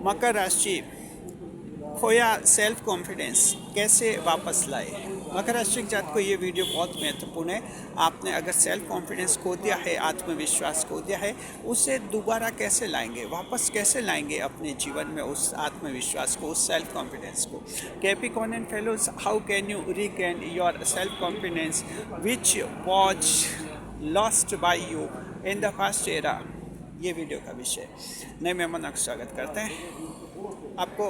मकर राशि खोया self confidence कैसे वापस लाए। मकर राशि के जात को ये वीडियो बहुत महत्वपूर्ण है। आपने अगर सेल्फ कॉन्फिडेंस खो दिया है, आत्मविश्वास खो दिया है, उसे दोबारा कैसे लाएंगे, वापस कैसे लाएंगे अपने जीवन में उस आत्मविश्वास को, उस सेल्फ कॉन्फिडेंस को। Capricorn and fellows, how can you regain your self confidence which was lost by you in the fast era, ये वीडियो का विषय। नए मेहमानों का स्वागत करते हैं। आपको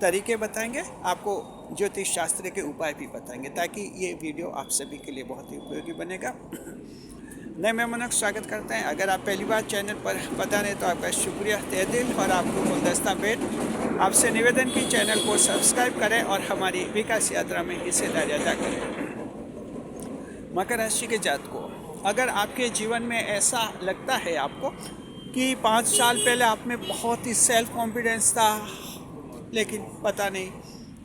तरीके बताएंगे, आपको ज्योतिष शास्त्र के उपाय भी बताएंगे, ताकि ये वीडियो आप सभी के लिए बहुत ही उपयोगी बनेगा। नए मेहमानों का स्वागत करते हैं। अगर आप पहली बार चैनल पर पता नहीं तो आपका शुक्रिया तहे दिल, और आपको गुलदस्ता भेंट। आपसे निवेदन की चैनल को सब्सक्राइब करें और हमारी विकास यात्रा में हिस्सेदारी अदा करें। मकर राशि के जात को, अगर आपके जीवन में ऐसा लगता है आपको कि 5 साल पहले आप में बहुत ही सेल्फ कॉन्फिडेंस था, लेकिन पता नहीं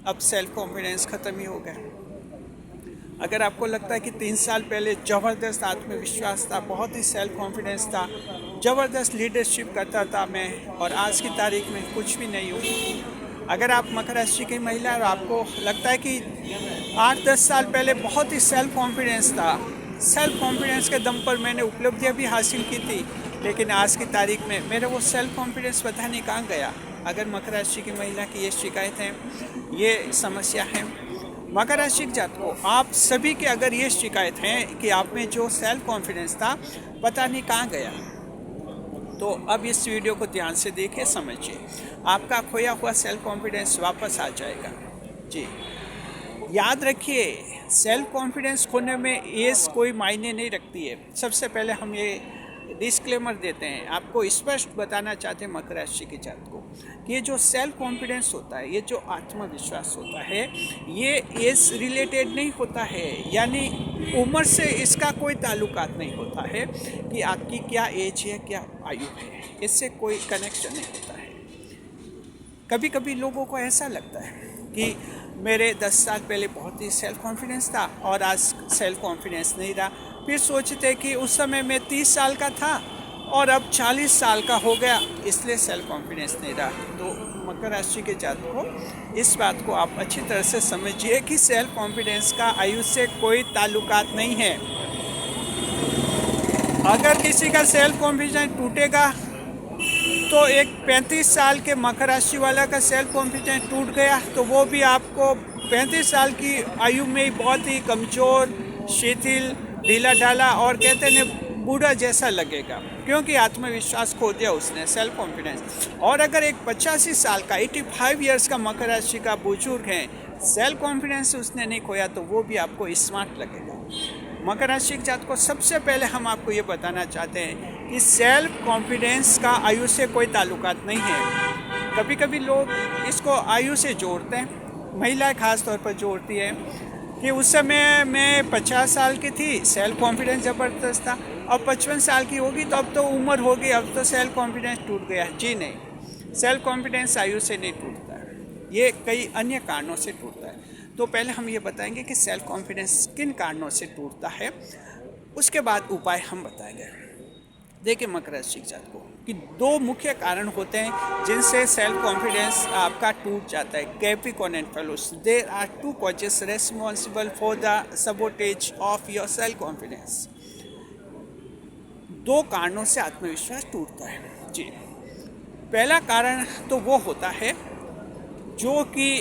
अब सेल्फ कॉन्फिडेंस ख़त्म ही हो गया। अगर आपको लगता है कि 3 साल पहले ज़बरदस्त आत्मविश्वास था, बहुत ही सेल्फ कॉन्फिडेंस था, ज़बरदस्त लीडरशिप करता था मैं, और आज की तारीख में कुछ भी नहीं हूँ। अगर आप मकर राशि की महिला और आपको लगता है कि 8-10 साल पहले बहुत ही सेल्फ कॉन्फिडेंस था, सेल्फ कॉन्फिडेंस के दम पर मैंने उपलब्धियाँ भी हासिल की थी, लेकिन आज की तारीख में मेरा वो सेल्फ कॉन्फिडेंस पता नहीं कहाँ गया। अगर मकर राशि की महिला की ये शिकायत है, ये समस्या है, मकर राशि के जात को आप सभी की अगर ये शिकायत है कि आप में जो सेल्फ कॉन्फिडेंस था पता नहीं कहाँ गया, तो अब इस वीडियो को ध्यान से देखिए, समझिए, आपका खोया हुआ सेल्फ कॉन्फिडेंस वापस आ जाएगा। जी, याद रखिए, सेल्फ कॉन्फिडेंस खोने में एज कोई मायने नहीं रखती है। सबसे पहले हम ये डिस्क्लेमर देते हैं, आपको स्पष्ट बताना चाहते हैं मकर राशि के जात को कि ये जो सेल्फ कॉन्फिडेंस होता है, ये जो आत्मविश्वास होता है, ये एज रिलेटेड नहीं होता है, यानी उम्र से इसका कोई ताल्लुकात नहीं होता है कि आपकी क्या एज है, क्या आयु है, इससे कोई कनेक्शन नहीं होता है। कभी कभी लोगों को ऐसा लगता है कि मेरे 10 साल पहले बहुत ही सेल्फ कॉन्फिडेंस था और आज सेल्फ कॉन्फिडेंस नहीं रहा। फिर सोचते कि उस समय मैं 30 साल का था और अब 40 साल का हो गया, इसलिए सेल्फ कॉन्फिडेंस नहीं रहा। तो मकर राशि के जात को इस बात को आप अच्छी तरह से समझिए कि सेल्फ कॉन्फिडेंस का आयु से कोई ताल्लुकात नहीं है। अगर किसी का सेल्फ कॉन्फिडेंस टूटेगा तो एक 35 साल के मकर राशि वाला का सेल्फ कॉन्फिडेंस टूट गया तो वो भी आपको 35 साल की आयु में बहुत ही कमज़ोर, शिथिल, ढीला ढाला और कहते हैं बूढ़ा जैसा लगेगा, क्योंकि आत्मविश्वास खो दिया उसने, सेल्फ कॉन्फिडेंस। और अगर एक 85 साल का 85 ईयर्स का मकर राशि का बुजुर्ग है, सेल्फ कॉन्फिडेंस उसने नहीं खोया, तो वो भी आपको स्मार्ट लगेगा। मकर राशि के जात को सबसे पहले हम आपको ये बताना चाहते हैं कि सेल्फ कॉन्फिडेंस का आयु से कोई ताल्लुकात नहीं है। कभी कभी लोग इसको आयु से जोड़ते हैं, महिलाएं खास तौर पर जोड़ती है कि उस समय मैं 50 साल की थी, सेल्फ कॉन्फिडेंस ज़बरदस्त था, अब 55 साल की होगी तो अब तो उम्र हो गई, अब तो सेल्फ कॉन्फिडेंस टूट गया। जी नहीं, सेल्फ कॉन्फिडेंस आयु से नहीं टूटता है, ये कई अन्य कारणों से टूटता है। तो पहले हम ये बताएंगे कि सेल्फ कॉन्फिडेंस किन कारणों से टूटता है, उसके बाद उपाय हम बताएंगे। देखिए मकर राशि के जात को कि 2 मुख्य कारण होते हैं जिनसे सेल्फ कॉन्फिडेंस आपका टूट जाता है। Capricorn and fellows, there are 2 causes responsible for the sabotage of your self confidence. 2 कारणों से आत्मविश्वास टूटता है। जी, पहला कारण तो वो होता है जो कि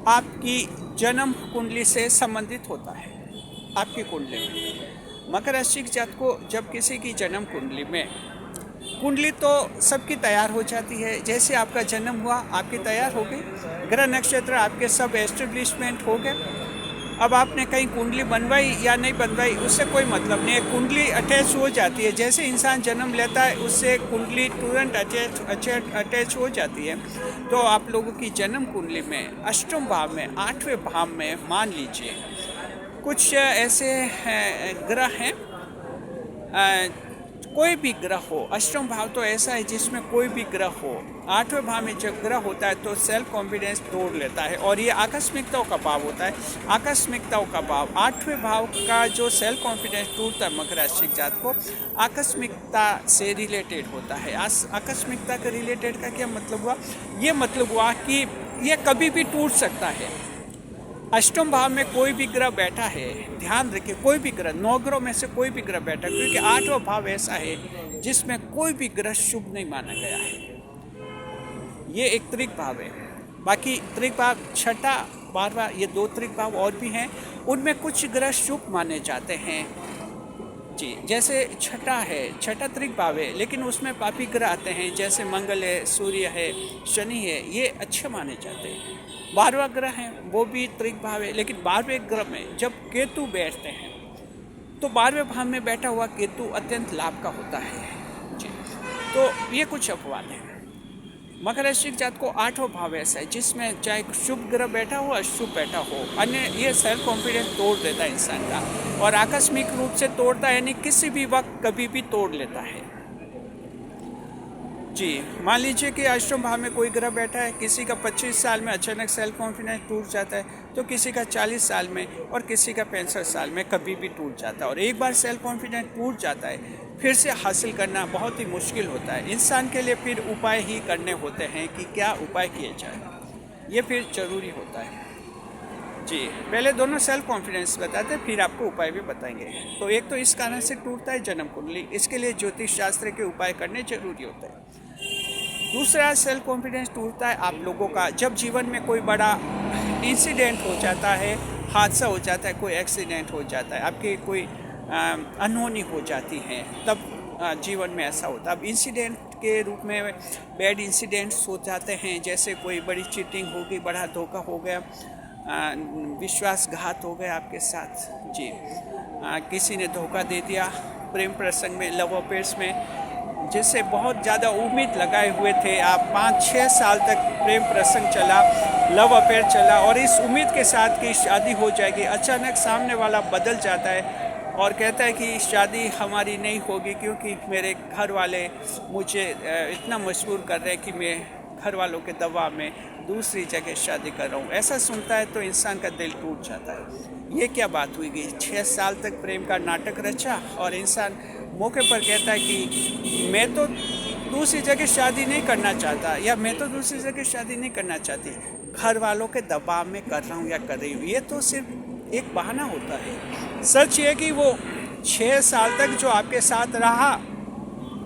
आपकी जन्म कुंडली से संबंधित होता है। आपकी कुंडली में मकर राशि के जात को जब किसी की जन्म कुंडली में, कुंडली तो सबकी तैयार हो जाती है, जैसे आपका जन्म हुआ आपकी तैयार हो गई, ग्रह नक्षत्र आपके सब एस्टेब्लिशमेंट हो गए। अब आपने कहीं कुंडली बनवाई या नहीं बनवाई उससे कोई मतलब नहीं है, कुंडली अटैच हो जाती है। जैसे इंसान जन्म लेता है उससे कुंडली तुरंत अटैच हो जाती है। तो आप लोगों की जन्म कुंडली में अष्टम भाव में, 8वें भाव में मान लीजिए कुछ ऐसे ग्रह हैं कोई भी ग्रह हो, अष्टम भाव तो ऐसा है जिसमें कोई भी ग्रह हो, आठवें भाव में जब ग्रह होता है तो सेल्फ कॉन्फिडेंस तोड़ लेता है। और ये आकस्मिकताओं का भाव होता है, आकस्मिकताओं का भाव, आठवें भाव का जो सेल्फ कॉन्फिडेंस टूटता है मकर राशि के जात को आकस्मिकता से रिलेटेड होता है। आकस्मिकता के रिलेटेड का क्या मतलब हुआ? ये मतलब हुआ कि ये कभी भी टूट सकता है। अष्टम भाव में कोई भी ग्रह बैठा है, ध्यान रखिए, कोई भी ग्रह, 9 ग्रहों में से कोई भी ग्रह बैठा, क्योंकि आठवां भाव ऐसा है जिसमें कोई भी ग्रह शुभ नहीं माना गया है। ये एक त्रिक भाव है। बाकी त्रिक भाव छठा, 12वां, ये 2 त्रिक भाव और भी हैं, उनमें कुछ ग्रह शुभ माने जाते हैं जी। जैसे छठा है, छठा त्रिक भाव है, लेकिन उसमें पापी ग्रह आते हैं, जैसे मंगल है, सूर्य है, शनि है, ये अच्छे माने जाते हैं। 12वां ग्रह है, वो भी त्रिक भाव है, लेकिन 12वें ग्रह में जब केतु बैठते हैं तो 12वें भाव में बैठा हुआ केतु अत्यंत लाभ का होता है जी। तो ये कुछ अपवाद हैं। मकर राशि जात को 8वां भाव ऐसा है जिसमें चाहे शुभ ग्रह बैठा हो, अशुभ बैठा हो, अन्य ये सेल्फ कॉन्फिडेंस तोड़ देता है इंसान का, और आकस्मिक रूप से तोड़ता है, यानी किसी भी वक्त कभी भी तोड़ लेता है जी। मान लीजिए कि अष्टम भाव में कोई ग्रह बैठा है, किसी का 25 साल में अचानक सेल्फ कॉन्फिडेंस टूट जाता है, तो किसी का 40 साल में और किसी का 65 साल में कभी भी टूट जाता है। और एक बार सेल्फ कॉन्फिडेंस टूट जाता है, फिर से हासिल करना बहुत ही मुश्किल होता है। इंसान के लिए फिर उपाय ही करने होते हैं कि क्या उपाय किए जाए, ये फिर जरूरी होता है जी। पहले दोनों सेल्फ कॉन्फिडेंस बताते हैं, फिर आपको उपाय भी बताएंगे। तो एक तो इस कारण से टूटता है जन्म कुंडली, इसके लिए ज्योतिष शास्त्र के उपाय करने जरूरी होते हैं। दूसरा सेल्फ कॉन्फिडेंस टूटता है आप लोगों का जब जीवन में कोई बड़ा इंसिडेंट हो जाता है, हादसा हो जाता है, कोई एक्सीडेंट हो जाता है, आपकी कोई अनहोनी हो जाती है, तब जीवन में ऐसा होता है। अब इंसिडेंट के रूप में बैड इंसिडेंट्स हो जाते हैं, जैसे कोई बड़ी चीटिंग हो गई, बड़ा धोखा हो गया, विश्वासघात हो गया आपके साथ जी। किसी ने धोखा दे दिया प्रेम प्रसंग में, लव अफेयर्स में, जिससे बहुत ज़्यादा उम्मीद लगाए हुए थे आप, 5-6 साल तक प्रेम प्रसंग चला, लव अफेयर चला, और इस उम्मीद के साथ कि शादी हो जाएगी, अचानक सामने वाला बदल जाता है और कहता है कि शादी हमारी नहीं होगी क्योंकि मेरे घर वाले मुझे इतना मजबूर कर रहे हैं कि मैं घर वालों के दबाव में दूसरी जगह शादी कर रहा हूँ। ऐसा सुनता है तो इंसान का दिल टूट जाता है। ये क्या बात हुई गई, 6 साल तक प्रेम का नाटक रचा और इंसान मौके पर कहता है कि मैं तो दूसरी जगह शादी नहीं करना चाहता, या मैं तो दूसरी जगह शादी नहीं करना चाहती, घर वालों के दबाव में कर रहा हूँ या कर रही हूँ। ये तो सिर्फ एक बहाना होता है। सच ये कि वो 6 साल तक जो आपके साथ रहा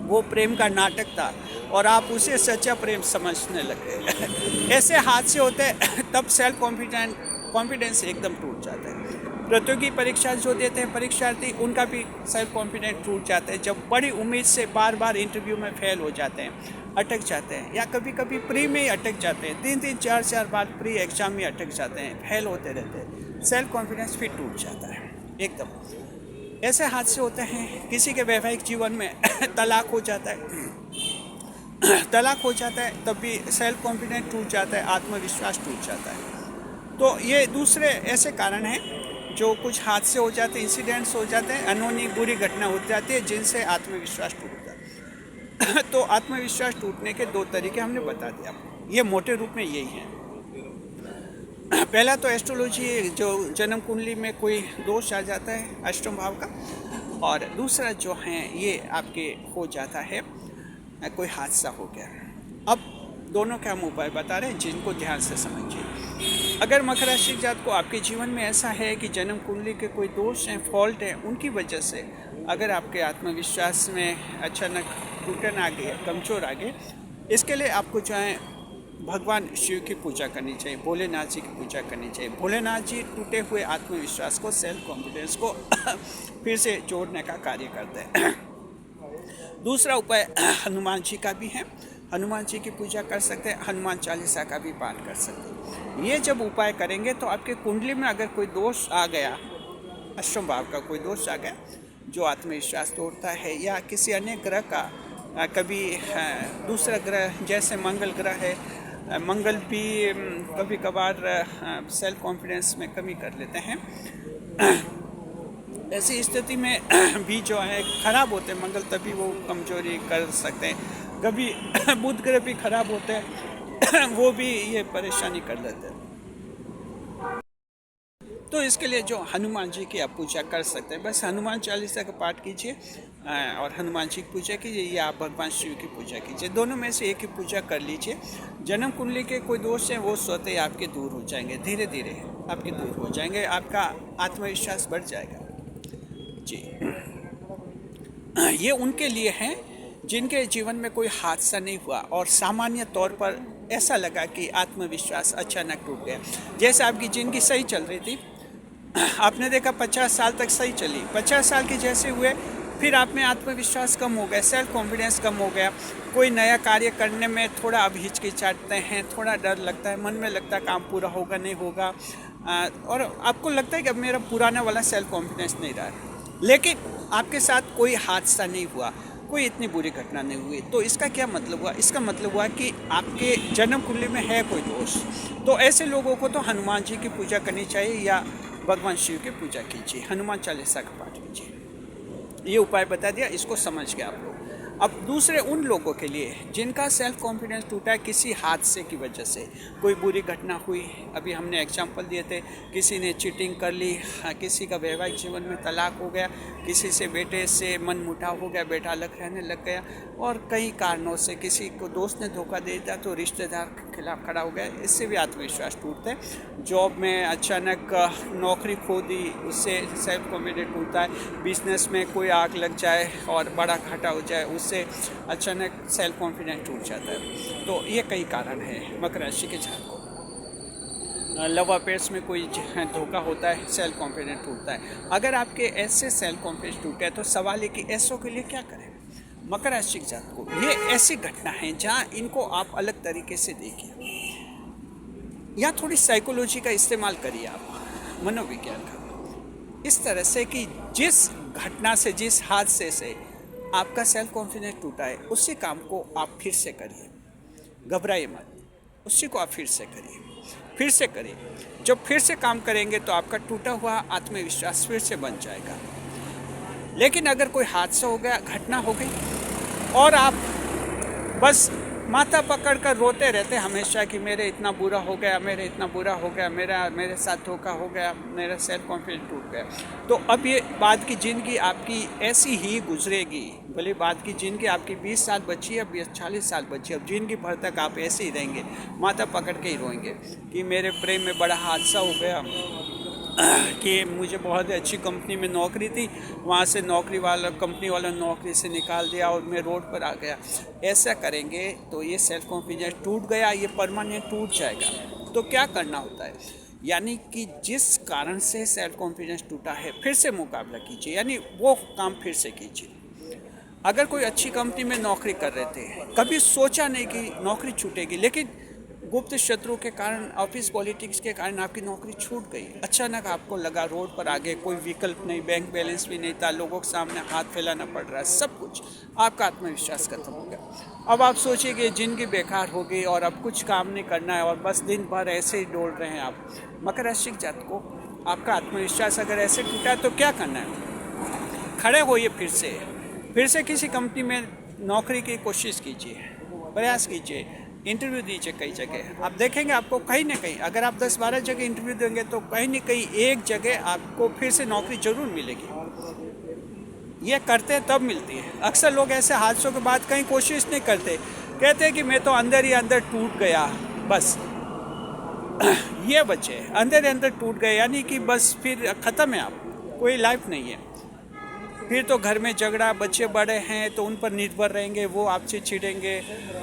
वो प्रेम का नाटक था और आप उसे सच्चा प्रेम समझने लगे। ऐसे हादसे होते हैं, तब सेल्फ कॉन्फिडेंस एकदम टूट जाता है। प्रतियोगी परीक्षा जो देते हैं परीक्षार्थी, उनका भी सेल्फ कॉन्फिडेंस टूट जाता है जब बड़ी उम्मीद से बार बार इंटरव्यू में फेल हो जाते हैं, अटक जाते हैं, या कभी कभी प्री में ही अटक जाते हैं, 3-3, 4-4 बार प्री एग्जाम में अटक जाते हैं, फेल होते रहते हैं, सेल्फ कॉन्फिडेंस फिर टूट जाता है एकदम। ऐसे हादसे होते हैं। किसी के वैवाहिक जीवन में तलाक हो जाता है, तलाक हो जाता है, तब भी सेल्फ कॉन्फिडेंस टूट जाता है, आत्मविश्वास टूट जाता है। तो ये दूसरे ऐसे कारण हैं जो कुछ हादसे हो जाते हैं, इंसिडेंट्स हो जाते हैं, अनहोनी बुरी घटना हो जाती है जिनसे आत्मविश्वास टूटता है। तो आत्मविश्वास टूटने के 2 तरीके हमने बता दिया, ये मोटे रूप में यही हैं। पहला तो एस्ट्रोलॉजी, जो जन्म कुंडली में कोई दोष आ जाता है अष्टम भाव का, और दूसरा जो है ये आपके हो जाता है कोई हादसा हो गया। अब दोनों के हम उपाय बता रहे हैं जिनको ध्यान से समझिए। अगर मकर राशि जात को आपके जीवन में ऐसा है कि जन्म कुंडली के कोई दोष हैं, फॉल्ट हैं, उनकी वजह से अगर आपके आत्मविश्वास में अचानक टूटन आ गई, कमजोर आ गए, इसके लिए आपको जो है भगवान शिव की पूजा करनी चाहिए, भोलेनाथ जी की पूजा करनी चाहिए। भोलेनाथ जी टूटे हुए आत्मविश्वास को, सेल्फ कॉन्फिडेंस को फिर से जोड़ने का कार्य करते हैं। दूसरा उपाय हनुमान जी का भी है, हनुमान जी की पूजा कर सकते हैं, हनुमान चालीसा का भी पाठ कर सकते हैं। ये जब उपाय करेंगे तो आपके कुंडली में अगर कोई दोष आ गया, अष्टम भाव का कोई दोष आ गया जो आत्मविश्वास तोड़ता है, या किसी अन्य ग्रह का कभी दूसरा ग्रह जैसे मंगल ग्रह है, मंगल भी कभी कभार सेल्फ कॉन्फिडेंस में कमी कर लेते हैं। ऐसी स्थिति में भी जो है खराब होते हैं मंगल, तभी वो कमजोरी कर सकते हैं। कभी बुध ग्रह भी खराब होते हैं वो भी ये परेशानी कर लेते हैं। तो इसके लिए जो हनुमान जी की आप पूजा कर सकते हैं, बस हनुमान चालीसा का पाठ कीजिए और हनुमान जी की पूजा कीजिए या आप भगवान शिव की पूजा कीजिए। दोनों में से एक ही पूजा कर लीजिए। जन्म कुंडली के कोई दोष हैं वो स्वतः ही आपके दूर हो जाएंगे, धीरे धीरे आपके दूर हो जाएंगे, आपका आत्मविश्वास बढ़ जाएगा। जी, ये उनके लिए हैं जिनके जीवन में कोई हादसा नहीं हुआ और सामान्य तौर पर ऐसा लगा कि आत्मविश्वास अचानक टूट गया। जैसे आपकी जिंदगी सही चल रही थी, आपने देखा 50 साल तक सही चली, 50 साल के जैसे हुए फिर आप में आत्मविश्वास कम हो गया, सेल्फ कॉन्फिडेंस कम हो गया, कोई नया कार्य करने में थोड़ा अब हिचकिचाते हैं, थोड़ा डर लगता है, मन में लगता है काम पूरा होगा नहीं होगा, और आपको लगता है कि अब मेरा पुराना वाला सेल्फ कॉन्फिडेंस नहीं रहा है। लेकिन आपके साथ कोई हादसा नहीं हुआ, कोई इतनी बुरी घटना नहीं हुई, तो इसका क्या मतलब हुआ? इसका मतलब हुआ कि आपके जन्म कुंडली में है कोई दोष। तो ऐसे लोगों को तो हनुमान जी की पूजा करनी चाहिए या भगवान शिव की पूजा कीजिए, हनुमान चालीसा का पाठ कीजिए। ये उपाय बता दिया, इसको समझ गए आप लोग। अब दूसरे उन लोगों के लिए जिनका सेल्फ कॉन्फिडेंस टूटा है किसी हादसे की वजह से, कोई बुरी घटना हुई, अभी हमने एग्जांपल दिए थे, किसी ने चीटिंग कर ली, किसी का वैवाहिक जीवन में तलाक हो गया, किसी से बेटे से मन मुटाव हो गया, बेटा अलग रहने लग गया, और कई कारणों से किसी को दोस्त ने धोखा दे दिया तो रिश्तेदार के खिलाफ खड़ा हो गया, इससे भी आत्मविश्वास टूटता है। जॉब में अचानक नौकरी खो दी, उससे सेल्फ कॉन्फिडेंस टूटता है। बिजनेस में कोई आग लग जाए और बड़ा घाटा हो जाए, उससे अचानक सेल्फ कॉन्फिडेंस टूट जाता है। तो ये कई कारण है मकर राशि के जातकों। लव अफेयर्स में कोई धोखा होता है, सेल्फ कॉन्फिडेंस टूटता है। अगर आपके ऐसे सेल्फ कॉन्फिडेंस टूटे तो सवाल है कि ऐसों के लिए क्या करें? मकर राशि के जातकों, ये ऐसी घटना है जहाँ इनको आप अलग तरीके से देखिए, या थोड़ी साइकोलॉजी का इस्तेमाल करिए आप, मनोविज्ञान का, इस तरह से कि जिस घटना से, जिस हादसे से आपका सेल्फ कॉन्फिडेंस टूटा है, उसी काम को आप फिर से करिए, घबराइए मत, उसी को आप फिर से करिए, फिर से करिए। जब फिर से काम करेंगे तो आपका टूटा हुआ आत्मविश्वास फिर से बन जाएगा। लेकिन अगर कोई हादसा हो गया, घटना हो गई और आप बस माथा पकड़ कर रोते रहते हमेशा कि मेरे इतना बुरा हो गया, मेरे इतना बुरा हो गया, मेरे साथ धोखा हो गया, मेरा सेल्फ कॉन्फिडेंस टूट गया, तो अब ये बाद की ज़िंदगी आपकी ऐसी ही गुजरेगी। भले बाद की ज़िंदगी आपकी 20 साल बची है, 40 साल बची है, अब ज़िंदगी भर तक आप ऐसे ही रहेंगे, माथा पकड़ के ही रोएंगे कि मेरे प्रेम में बड़ा हादसा हो गया, कि मुझे बहुत अच्छी कंपनी में नौकरी थी, वहाँ से कंपनी वाला नौकरी से निकाल दिया और मैं रोड पर आ गया। ऐसा करेंगे तो ये सेल्फ कॉन्फिडेंस टूट गया, ये परमानेंट टूट जाएगा। तो क्या करना होता है, यानी कि जिस कारण से सेल्फ कॉन्फिडेंस टूटा है फिर से मुकाबला कीजिए, यानी वो काम फिर से कीजिए। अगर कोई अच्छी कंपनी में नौकरी कर रहे थे, कभी सोचा नहीं कि नौकरी छूटेगी, लेकिन गुप्त शत्रु के कारण, ऑफिस पॉलिटिक्स के कारण आपकी नौकरी छूट गई, अचानक आपको लगा रोड पर आगे कोई विकल्प नहीं, बैंक बैलेंस भी नहीं था, लोगों के सामने हाथ फैलाना पड़ रहा है, सब कुछ, आपका आत्मविश्वास खत्म हो गया। अब आप सोचिए कि जिंदगी बेकार हो गई और अब कुछ काम नहीं करना है और बस दिन भर ऐसे ही डोल रहे हैं आप। मकर राशि के जातकों, आपका आत्मविश्वास अगर ऐसे टूटा है तो क्या करना है? खड़े होइए, फिर से किसी कंपनी में नौकरी की कोशिश कीजिए, प्रयास कीजिए, इंटरव्यू दीजिए कई जगह। आप देखेंगे आपको कहीं ना कहीं, अगर आप 10-12 जगह इंटरव्यू देंगे तो कहीं ना कहीं एक जगह आपको फिर से नौकरी जरूर मिलेगी। ये करते हैं तब मिलती है। अक्सर लोग ऐसे हादसों के बाद कहीं कोशिश नहीं करते, कहते हैं कि मैं तो अंदर ही अंदर टूट गया, बस ये बचे अंदर ही अंदर टूट गए, यानी कि बस फिर ख़त्म है, आप कोई लाइफ नहीं है। फिर तो घर में झगड़ा, बच्चे बड़े हैं तो उन पर निर्भर रहेंगे, वो आपसे चिढ़ेंगे,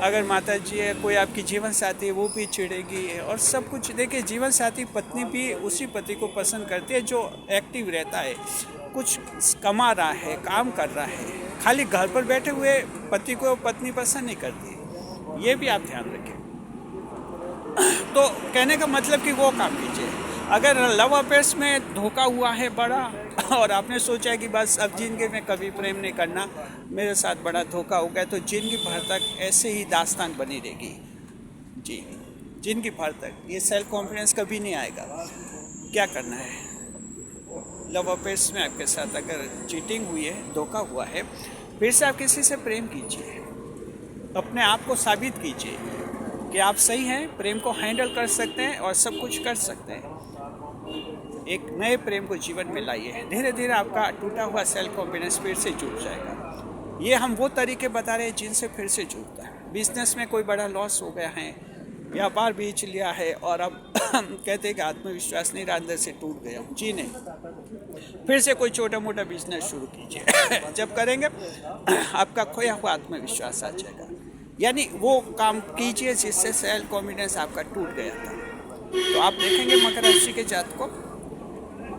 अगर माता जी है, कोई आपकी जीवन साथी है, वो भी चिढ़ेगी, और सब कुछ। देखिए, जीवन साथी पत्नी भी उसी पति को पसंद करती है जो एक्टिव रहता है, कुछ कमा रहा है, काम कर रहा है। खाली घर पर बैठे हुए पति को पत्नी पसंद नहीं करती, ये भी आप ध्यान रखें। तो कहने का मतलब कि वो काम कीजिए। अगर लव अफेयर्स में धोखा हुआ है बड़ा और आपने सोचा कि बस अब जिंदगी में कभी प्रेम नहीं करना, मेरे साथ बड़ा धोखा हो गया, तो जिंदगी भर तक ऐसे ही दास्तान बनी रहेगी। जी, जिंदगी भर तक ये सेल्फ कॉन्फिडेंस कभी नहीं आएगा। क्या करना है, लव अफेयर्स में आपके साथ अगर चीटिंग हुई है, धोखा हुआ है, फिर से आप किसी से प्रेम कीजिए, अपने आप को साबित कीजिए कि आप सही हैं, प्रेम को हैंडल कर सकते हैं और सब कुछ कर सकते हैं। एक नए प्रेम को जीवन में लाइए, धीरे धीरे आपका टूटा हुआ सेल्फ कॉन्फिडेंस फिर से जुड़ जाएगा। ये हम वो तरीके बता रहे हैं जिनसे फिर से जुड़ता है। बिजनेस में कोई बड़ा लॉस हो गया है, व्यापार बेच लिया है और अब कहते हैं कि आत्मविश्वास नहीं रहा, अंदर से टूट गया हूँ, जी नहीं, फिर से कोई छोटा मोटा बिजनेस शुरू कीजिए। जब करेंगे आपका खोया हुआ आत्मविश्वास आ जाएगा। यानी वो काम कीजिए जिससे सेल्फ कॉन्फिडेंस आपका टूट गया था। तो आप देखेंगे मकर राशि के जातकों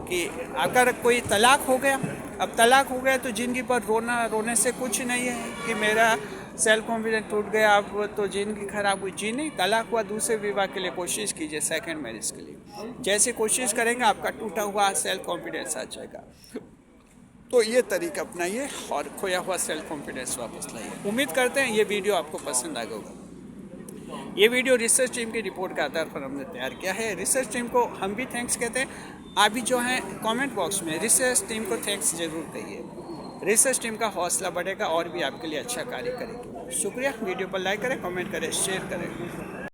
कि अगर कोई तलाक हो गया, अब तलाक हो गया तो जिंदगी पर रोने से कुछ नहीं है कि मेरा सेल्फ कॉन्फिडेंस टूट गया, अब तो जिंदगी खराब हुई, जी नहीं। तलाक हुआ, दूसरे विवाह के लिए कोशिश कीजिए, सेकंड मैरिज के लिए। जैसे कोशिश करेंगे आपका टूटा हुआ सेल्फ कॉन्फिडेंस आ जाएगा। तो ये तरीका अपनाइए और खोया हुआ सेल्फ कॉन्फिडेंस वापस लाइए। उम्मीद करते हैं ये वीडियो आपको पसंद आएगा होगा। ये वीडियो रिसर्च टीम की रिपोर्ट के आधार पर हमने तैयार किया है। रिसर्च टीम को हम भी थैंक्स कहते हैं। आप भी जो हैं कमेंट बॉक्स में रिसर्च टीम को थैंक्स जरूर कहिए। रिसर्च टीम का हौसला बढ़ेगा और भी आपके लिए अच्छा कार्य करेगी। शुक्रिया। वीडियो पर लाइक करें, कमेंट करें, शेयर करें।